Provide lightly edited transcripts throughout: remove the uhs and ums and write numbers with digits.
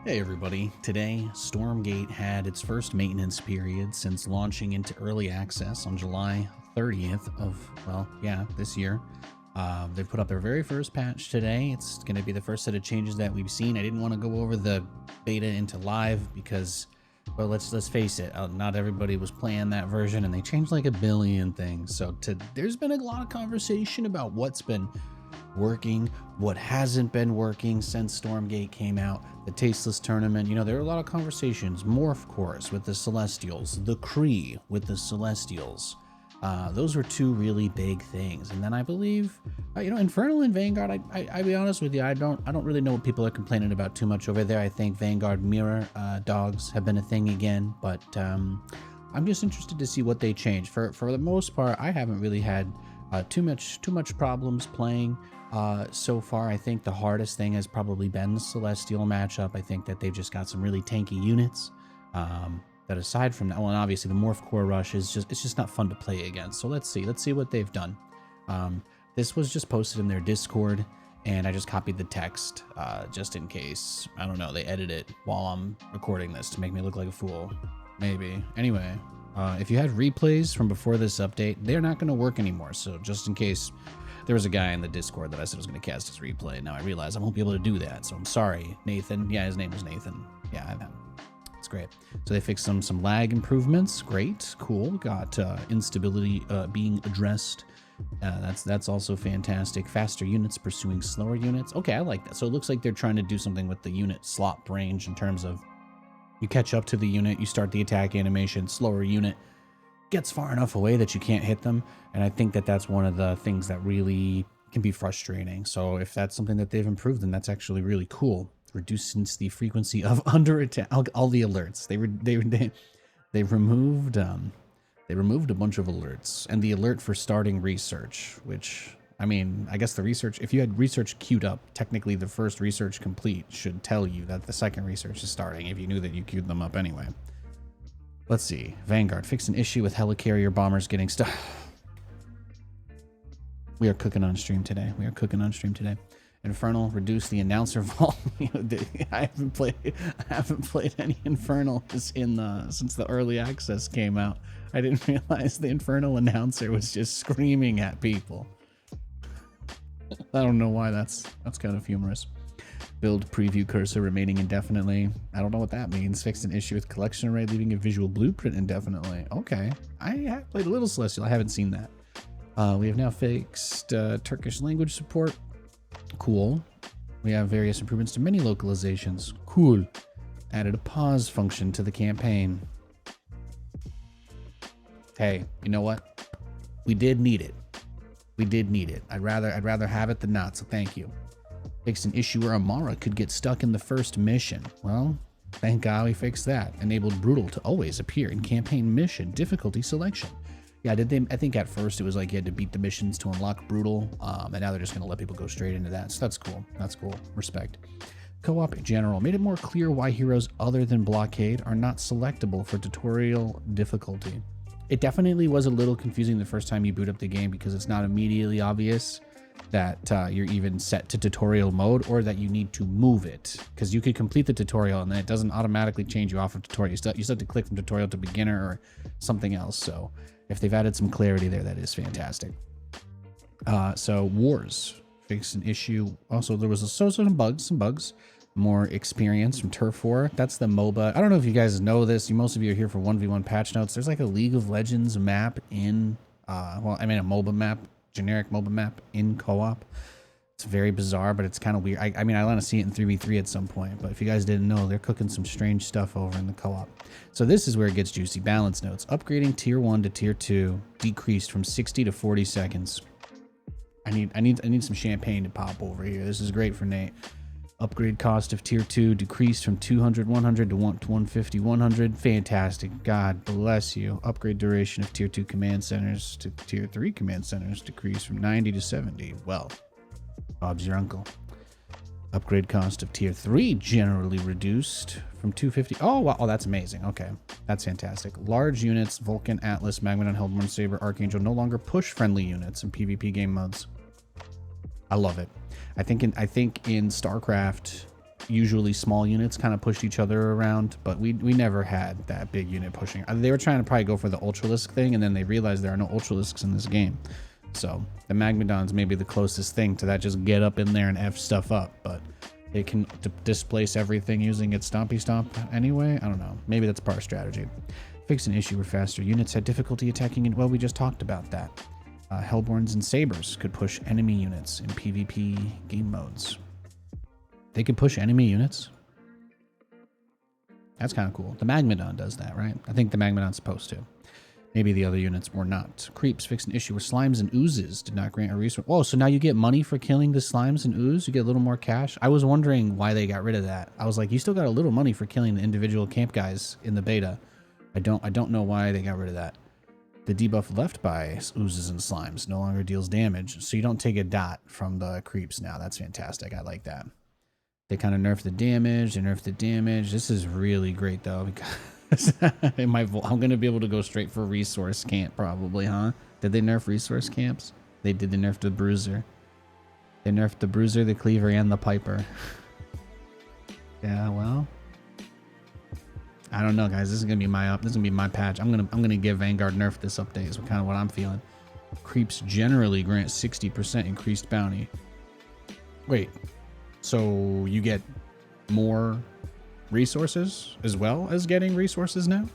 Hey everybody, today Stormgate had its first maintenance period since launching into early access on July 30th of, this year. They put up their very first patch today. It's going to be the first set of changes that we've seen. I didn't want to go over the beta into live because, well, let's face it, not everybody was playing that version and they changed like a billion things. So there's been a lot of conversation about what's been working, what hasn't been working since Stormgate came out, the Tasteless Tournament. You know, there were a lot of conversations. Morph Course with the Celestials, the Kree with the Celestials. Those were two really big things. And then I believe, Infernal and Vanguard, I'll be honest with you, I don't really know what people are complaining about too much over there. I think Vanguard mirror dogs have been a thing again, but I'm just interested to see what they change. For the most part, I haven't really had too much problems playing so far. I think the hardest thing has probably been the Celestial matchup. I think that they've just got some really tanky units that aside from that, well, and obviously the Morph Core Rush is just not fun to play against. So let's see what they've done. This was just posted in their Discord, and I just copied the text just in case, I don't know, they edit it while I'm recording this to make me look like a fool. Maybe. Anyway, if you had replays from before this update, they're not going to work anymore. So just in case, there was a guy in the Discord that I said was going to cast his replay. Now I realize I won't be able to do that. So I'm sorry, Nathan. Yeah, his name was Nathan. Yeah, I know. It's great. So they fixed some lag improvements. Great. Cool. Got instability being addressed. That's also fantastic. Faster units pursuing slower units. Okay, I like that. So it looks like they're trying to do something with the unit slot range in terms of you catch up to the unit, you start the attack animation, slower unit gets far enough away that you can't hit them. And I think that that's one of the things that really can be frustrating. So if that's something that they've improved, then that's actually really cool. Reduces the frequency of under attack, all the alerts. They removed a bunch of alerts, and the alert for starting research, which, I mean, I guess the research, if you had research queued up, technically the first research complete should tell you that the second research is starting if you knew that you queued them up anyway. Let's see. Vanguard fixed an issue with helicarrier bombers getting stuck. We are cooking on stream today. Infernal reduced the announcer volume. I haven't played any Infernal since the early access came out. I didn't realize the Infernal announcer was just screaming at people. I don't know why. That's kind of humorous. Build preview cursor remaining indefinitely. I don't know what that means. Fixed an issue with collection array leaving a visual blueprint indefinitely. Okay. I have played a little Celestial. I haven't seen that. We have now fixed Turkish language support. Cool. We have various improvements to many localizations. Cool. Added a pause function to the campaign. Hey, you know what? We did need it. I'd rather have it than not, so thank you. Fixed an issue where Amara could get stuck in the first mission. Well, thank God we fixed that. Enabled Brutal to always appear in campaign mission difficulty selection. Yeah, I think at first it was like you had to beat the missions to unlock Brutal, and now they're just going to let people go straight into that. So that's cool. Respect. Co-op in general made it more clear why heroes other than Blockade are not selectable for tutorial difficulty. It definitely was a little confusing the first time you boot up the game because it's not immediately obvious that you're even set to tutorial mode or that you need to move it, because you could complete the tutorial and then it doesn't automatically change you off of tutorial. You still have to click from tutorial to beginner or something else. So if they've added some clarity there, that is fantastic. So Wars fixed an issue. Also, there was some bugs. More experience from Turf War. That's the MOBA. I don't know if you guys know this. Most of you are here for 1v1 patch notes. There's like a League of Legends map in, a MOBA map, generic MOBA map in co-op. It's very bizarre, but it's kind of weird. I want to see it in 3v3 at some point, but if you guys didn't know, they're cooking some strange stuff over in the co-op. So this is where it gets juicy. Balance notes. Upgrading tier 1 to tier 2 decreased from 60 to 40 seconds. I need some champagne to pop over here. This is great for Nate. Upgrade cost of tier 2 decreased from 200 100 to 150 100. Fantastic. God bless you. Upgrade duration of tier 2 command centers to tier 3 command centers decreased from 90 to 70. Well, Bob's your uncle. Upgrade cost of tier 3 generally reduced from 250. Oh, wow. Oh, that's amazing. Okay. That's fantastic. Large units, Vulcan, Atlas, Magmadon, Hellborn, Saber, Archangel no longer push friendly units in PvP game modes. I love it. I think in StarCraft, usually small units kind of pushed each other around, but we never had that big unit pushing. They were trying to probably go for the Ultralisk thing, and then they realized there are no Ultralisks in this game. So the Magmadon's maybe the closest thing to that, just get up in there and F stuff up, but it can displace everything using its Stompy Stomp anyway. I don't know. Maybe that's part of strategy. Fix an issue where faster units had difficulty attacking it. Well, we just talked about that. Hellborns and Sabers could push enemy units in PvP game modes. They could push enemy units. That's kind of cool. The Magmadon does that, right? I think the Magmadon's supposed to. Maybe the other units were not. Creeps fixed an issue where slimes and oozes did not grant a resource. Oh, so now you get money for killing the slimes and ooze? You get a little more cash? I was wondering why they got rid of that. I was like, you still got a little money for killing the individual camp guys in the beta. I don't know why they got rid of that. The debuff left by oozes and slimes no longer deals damage, so you don't take a dot from the creeps now. That's fantastic. I like that. They kind of nerfed the damage. They nerfed the damage. This is really great, though, because I'm going to be able to go straight for resource camp, probably, huh? Did they nerf resource camps? They did. They nerfed the bruiser. They nerfed the bruiser, the cleaver, and the piper. Yeah, well, I don't know, guys. This is gonna be my This is gonna be my patch. I'm gonna give Vanguard nerf this update. Is kind of what I'm feeling. Creeps generally grant 60% increased bounty. Wait, so you get more resources as well as getting resources now?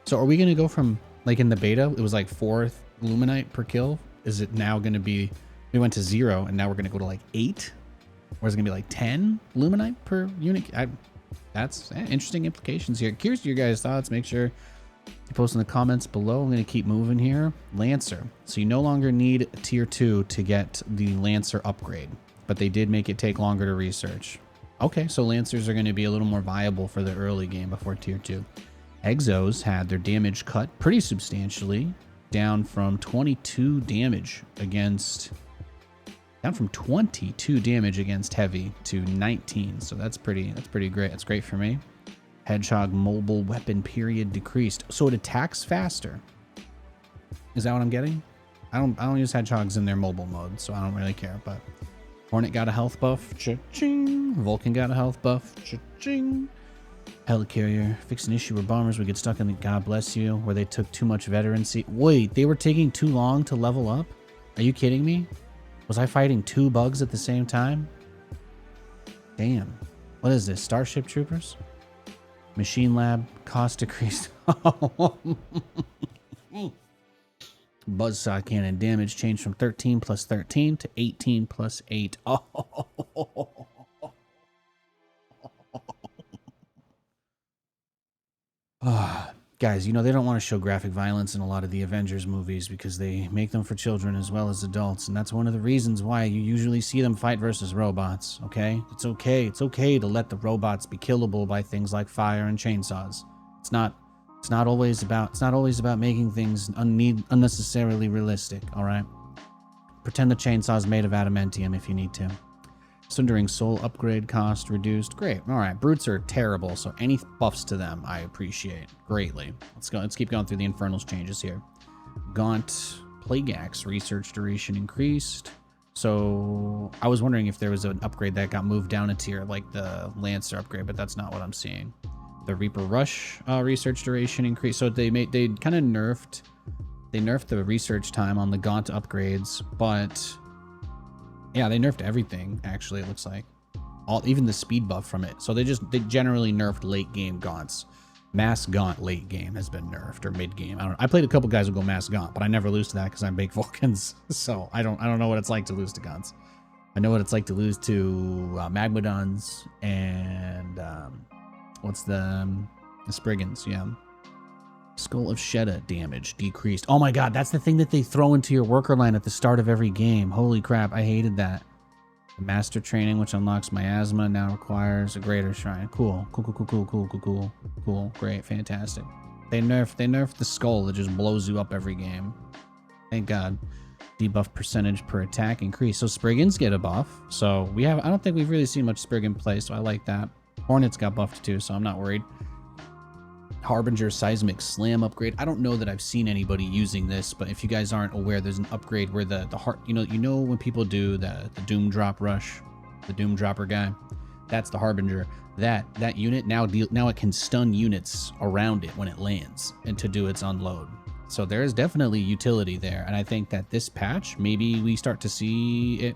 So are we gonna go from, like in the beta, it was like 4 Luminite per kill? Is it now gonna be? We went to 0 and now we're gonna go to like 8, or is it gonna be like 10 Luminite per unit? That's interesting implications here. Curious to your guys' thoughts. Make sure you post in the comments below. I'm going to keep moving here. Lancer. So you no longer need tier 2 to get the Lancer upgrade, but they did make it take longer to research. Okay, so Lancers are going to be a little more viable for the early game before tier 2. Exos had their damage cut pretty substantially, down from 22 damage against heavy to 19. So that's pretty great. That's great for me. Hedgehog mobile weapon period decreased. So it attacks faster. Is that what I'm getting? I don't use hedgehogs in their mobile mode, so I don't really care, but Hornet got a health buff. Cha-ching. Vulcan got a health buff. Cha-ching. Helicarrier fixed an issue where bombers would get stuck in the God bless you, where they took too much veterancy. Wait, they were taking too long to level up? Are you kidding me? Was I fighting 2 bugs at the same time? Damn. What is this? Starship Troopers? Machine Lab. Cost decreased. Buzzsaw cannon damage changed from 13 plus 13 to 18 plus 8. Oh. Guys, you know, they don't want to show graphic violence in a lot of the Avengers movies because they make them for children as well as adults, and that's one of the reasons why you usually see them fight versus robots, okay? It's okay to let the robots be killable by things like fire and chainsaws. It's not always about making things unnecessarily realistic, all right? Pretend the chainsaw's made of adamantium if you need to. Sundering soul upgrade cost reduced. Great. All right. Brutes are terrible, so any buffs to them I appreciate greatly. Let's go. Let's keep going through the Infernal Changes here. Gaunt Plague Axe research duration increased. So I was wondering if there was an upgrade that got moved down a tier, like the Lancer upgrade, but that's not what I'm seeing. The Reaper Rush research duration increased. So they kind of nerfed the research time on the Gaunt upgrades, but yeah, they nerfed everything, actually, it looks like. Even the speed buff from it. So they generally nerfed late game Gaunts. Mass Gaunt late game has been nerfed, or mid game. I played a couple guys who go Mass Gaunt, but I never lose to that because I'm big Vulcans. So I don't know what it's like to lose to Gaunts. I know what it's like to lose to Magmadons and what's the Spriggans, yeah. Skull of Shedda damage decreased. Oh my god, that's the thing that they throw into your worker line at the start of every game. Holy crap, I hated that. The Master Training, which unlocks miasma, now requires a greater shrine. Cool. Great, fantastic. They nerfed the skull that just blows you up every game. Thank god. Debuff percentage per attack increase. So Spriggans get a buff. So I don't think we've really seen much Spriggan play, so I like that. Hornets got buffed too, so I'm not worried. Harbinger Seismic Slam upgrade. I don't know that I've seen anybody using this, but if you guys aren't aware, there's an upgrade where the heart, you know when people do the Doom Drop Rush, the Doom Dropper guy, that's the harbinger that that unit now it can stun units around it when it lands and to do its unload. So there is definitely utility there, and I think that this patch, maybe we start to see it.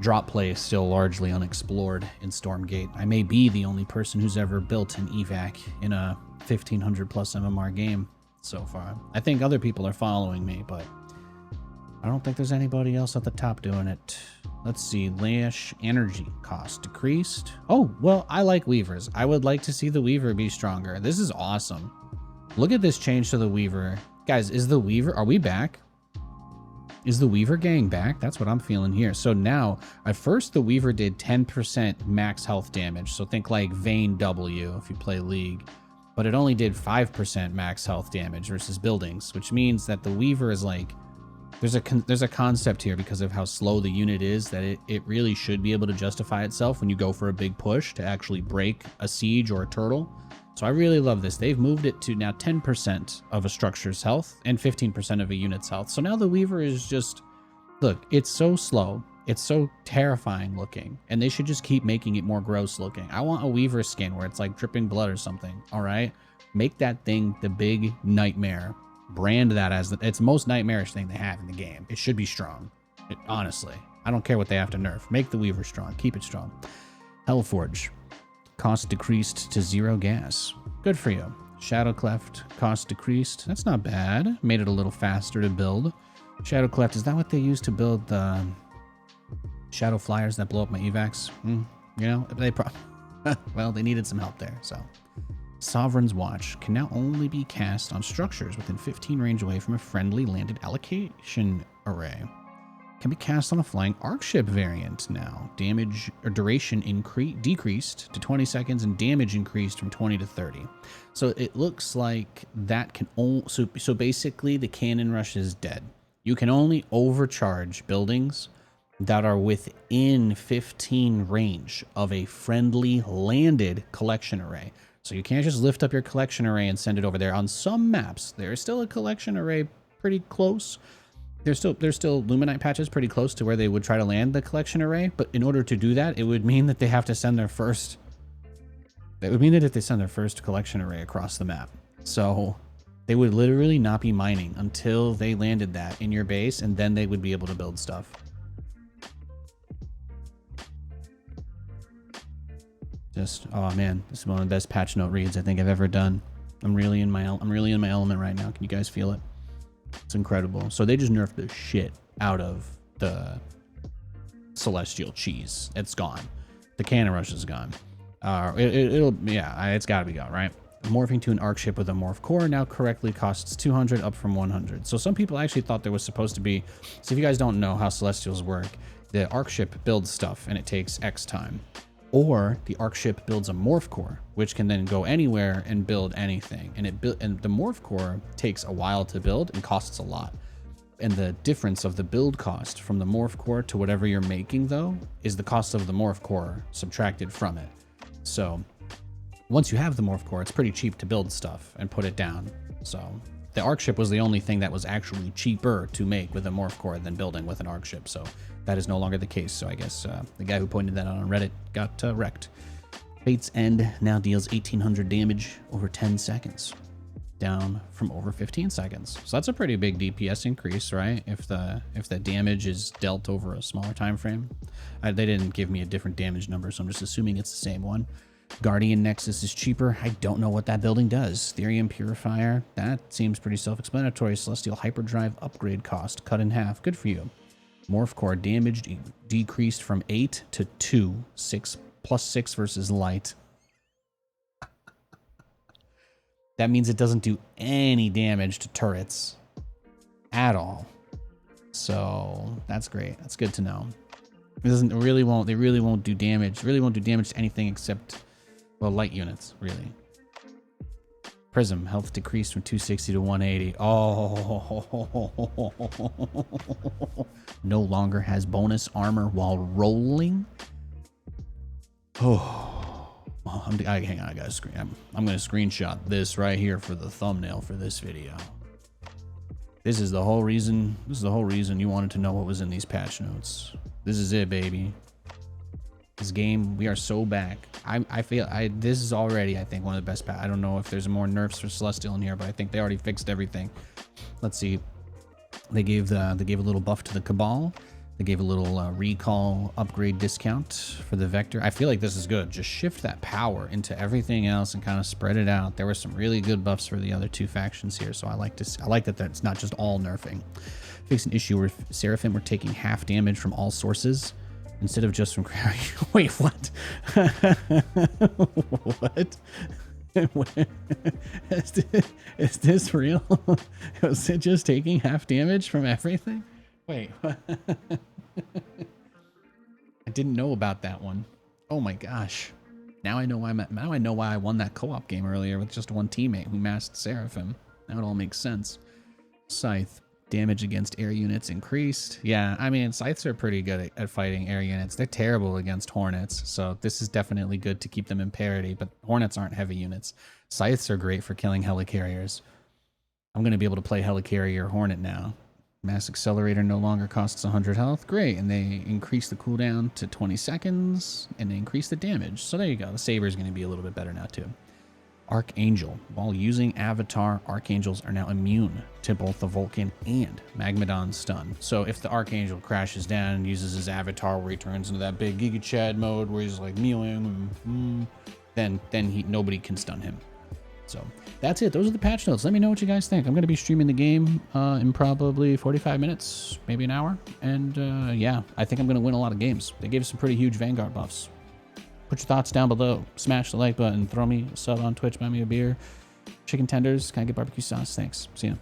Drop play is still largely unexplored in Stormgate. I may be the only person who's ever built an evac in a 1500 plus MMR game so far. I think other people are following me, but I don't think there's anybody else at the top doing it. Let's see, Lash energy cost decreased. Oh, well, I like Weavers. I would like to see the Weaver be stronger. This is awesome. Look at this change to the Weaver. Guys, is the Weaver, are we back? Is the Weaver gang back? That's what I'm feeling here. So now, at first the Weaver did 10% max health damage. So think like Vayne W if you play League. But it only did 5% max health damage versus buildings, which means that the Weaver is like, there's a concept here because of how slow the unit is that it really should be able to justify itself when you go for a big push to actually break a siege or a turtle. So I really love this. They've moved it to now 10% of a structure's health and 15% of a unit's health. So now the Weaver is just, look, it's so slow. It's so terrifying looking, and they should just keep making it more gross looking. I want a Weaver skin where it's like dripping blood or something, all right? Make that thing the big nightmare. Brand that as it's the most nightmarish thing they have in the game. It should be strong. Honestly, I don't care what they have to nerf. Make the Weaver strong. Keep it strong. Hellforge. Cost decreased to 0 gas. Good for you. Shadow Cleft. Cost decreased. That's not bad. Made it a little faster to build. Shadow Cleft. Is that what they use to build the Shadow Flyers that blow up my evacs? You know, they well, they needed some help there, so. Sovereign's Watch can now only be cast on structures within 15 range away from a friendly landed allocation array. Can be cast on a flying arc ship variant now. Damage or duration decreased to 20 seconds and damage increased from 20 to 30. So it looks like that can only, so basically the cannon rush is dead. You can only overcharge buildings that are within 15 range of a friendly landed collection array. So you can't just lift up your collection array and send it over there. On some maps, there is still a collection array pretty close. There's still Luminite patches pretty close to where they would try to land the collection array. But in order to do that, it would mean that they have to send their first. That would mean that if they send their first collection array across the map, so they would literally not be mining until they landed that in your base, and then they would be able to build stuff. Just, oh man, this is one of the best patch note reads I think I've ever done. I'm really in my element right now. Can you guys feel it? It's incredible. So they just nerfed the shit out of the Celestial Cheese. It's gone. The Cannon Rush is gone. It's gotta be gone, right? Morphing to an arc ship with a morph core now correctly costs 200 up from 100. So some people actually thought there was supposed to be, so if you guys don't know how Celestials work, the arc ship builds stuff and it takes X time. Or the arc ship builds a morph core, which can then go anywhere and build anything. And the morph core takes a while to build and costs a lot. And the difference of the build cost from the morph core to whatever you're making, though, is the cost of the morph core subtracted from it. So once you have the morph core, it's pretty cheap to build stuff and put it down. So the arc ship was the only thing that was actually cheaper to make with a morph core than building with an arc ship. So that is no longer the case. So I guess the guy who pointed that out on Reddit got wrecked. Fate's End now deals 1800 damage over 10 seconds, down from over 15 seconds. So that's a pretty big DPS increase, right? If the damage is dealt over a smaller time frame. They didn't give me a different damage number, so I'm just assuming it's the same one. Guardian Nexus is cheaper. I don't know what that building does. Therium Purifier, that seems pretty self-explanatory. Celestial Hyperdrive upgrade cost cut in half. Good for you. Morph core damage decreased from 8 to 2, 6 plus 6 versus light. That means it doesn't do any damage to turrets at all. So that's great. That's good to know. It doesn't they really won't do damage. Really won't do damage to anything except, well, light units, really. Prism health decreased from 260 to 180. Oh, no longer has bonus armor while rolling. Oh, hang on, I gotta screen. I'm gonna screenshot this right here for the thumbnail for this video. This is the whole reason. This is the whole reason you wanted to know what was in these patch notes. This is it, baby. This game, we are so back. I feel this is already, I think, one of the best. I don't know if there's more nerfs for Celestial in here, but I think they already fixed everything. Let's see. They gave a little buff to the Cabal. They gave a little recall upgrade discount for the Vector. I feel like this is good. Just shift that power into everything else and kind of spread it out. There were some really good buffs for the other two factions here, so I like that that's not just all nerfing. Fix an issue where Seraphim were taking half damage from all sources instead of just from... Wait, what? What? Is this real? Was it just taking half damage from everything? Wait, what? I didn't know about that one. Oh my gosh. Now I know why I won that co-op game earlier with just one teammate who masked Seraphim. Now it all makes sense. Scythe. Damage against air units increased. Yeah, I mean, Scythes are pretty good at fighting air units. They're terrible against Hornets, so this is definitely good to keep them in parity, but Hornets aren't heavy units. Scythes are great for killing helicarriers. I'm going to be able to play helicarrier Hornet now. Mass Accelerator no longer costs 100 health. Great, and they increase the cooldown to 20 seconds, and they increase the damage. So there you go. The Saber is going to be a little bit better now, too. Archangel. While using Avatar, Archangels are now immune to both the Vulcan and Magmadon stun. So if the Archangel crashes down and uses his Avatar where he turns into that big Giga Chad mode where he's like mewing, then nobody can stun him. So that's it. Those are the patch notes. Let me know what you guys think. I'm going to be streaming the game in probably 45 minutes, maybe an hour. And yeah, I think I'm going to win a lot of games. They gave us some pretty huge Vanguard buffs. Put your thoughts down below. Smash the like button. Throw me a sub on Twitch. Buy me a beer. Chicken tenders. Can I get barbecue sauce? Thanks. See ya.